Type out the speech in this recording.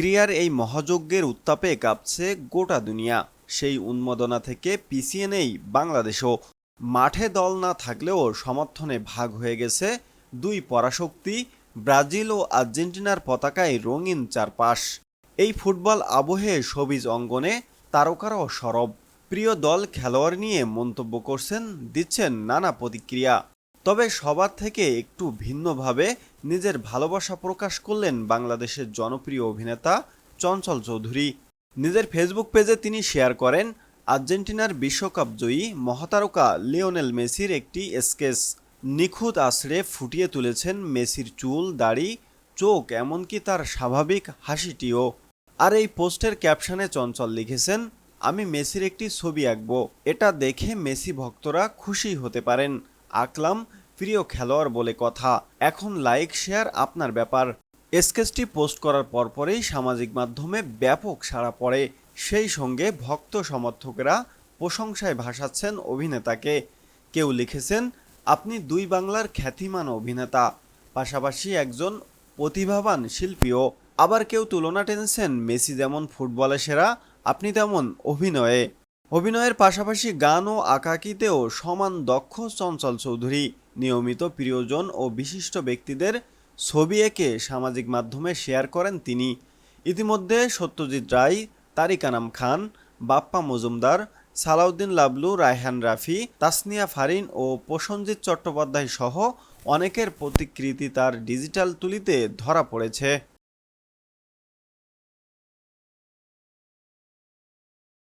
ক্রীড়ার এই মহাযজ্ঞের উত্তাপে কাঁপছে গোটা দুনিয়া। সেই উন্মাদনা থেকে পিছিয়ে নেই বাংলাদেশও। মাঠে দল না থাকলেও সমর্থনে ভাগ হয়ে গেছে দুই পরাশক্তি, ব্রাজিল ও আর্জেন্টিনার পতাকায় রঙিন চারপাশ। এই ফুটবল আবহে সবিজ অঙ্গনে তারকারাও সরব। প্রিয় দল খেলোয়াড় নিয়ে মন্তব্য করছেন, দিচ্ছেন নানা প্রতিক্রিয়া। তবে সবার থেকে একটু ভিন্নভাবে নিজের ভালোবাসা প্রকাশ করলেন বাংলাদেশের জনপ্রিয় অভিনেতা চঞ্চল চৌধুরী। নিজের ফেসবুক পেজে তিনি শেয়ার করেন আর্জেন্টিনার বিশ্বকাপ জয়ী মহাতারকা লিওনেল মেসির একটি স্কেচ। নিখুঁত আঁচড়ে ফুটিয়ে তুলেছেন মেসির চুল, দাড়ি, চোখ, এমনকি তার স্বাভাবিক হাসিটিও। আর এই পোস্টের ক্যাপশনে চঞ্চল লিখেছেন, আমি মেসির একটি ছবি আঁকব, এটা দেখে মেসি ভক্তরা খুশি হতে পারেন। আঁকলাম, প্রিয় খেলোয়াড় বলে কথা, এখন লাইক শেয়ার আপনার ব্যাপার। স্কেচটি পোস্ট করার পরপরই সামাজিক মাধ্যমে ব্যাপক সাড়া পড়ে। সেই সঙ্গে ভক্ত সমর্থকেরা প্রশংসায় ভাসাচ্ছেন অভিনেতাকে। কেউ লিখেছেন, আপনি দুই বাংলার খ্যাতিমান অভিনেতা, পাশাপাশি একজন প্রতিভাবান শিল্পীও। আবার কেউ তুলনা টেনেছেন, মেসি যেমন ফুটবলে সেরা, আপনি তেমন অভিনয়ে। অভিনয়ের পাশাপাশি গান ও আঁকাআঁকিতেও সমান দক্ষ চঞ্চল চৌধুরী। নিয়মিত প্রিয়জন ও বিশিষ্ট ব্যক্তিদের ছবি এঁকে সামাজিক মাধ্যমে শেয়ার করেন তিনি। ইতিমধ্যে সত্যজিৎ রায়, তারিক আনাম খান, বাপ্পা মজুমদার, সালাউদ্দিন লাবলু, রায়হান রাফি, তাসনিয়া ফারিন ও প্রসেনজিৎ চট্টোপাধ্যায় সহ অনেকের প্রতিকৃতি তার ডিজিটাল তুলিতে ধরা পড়েছে।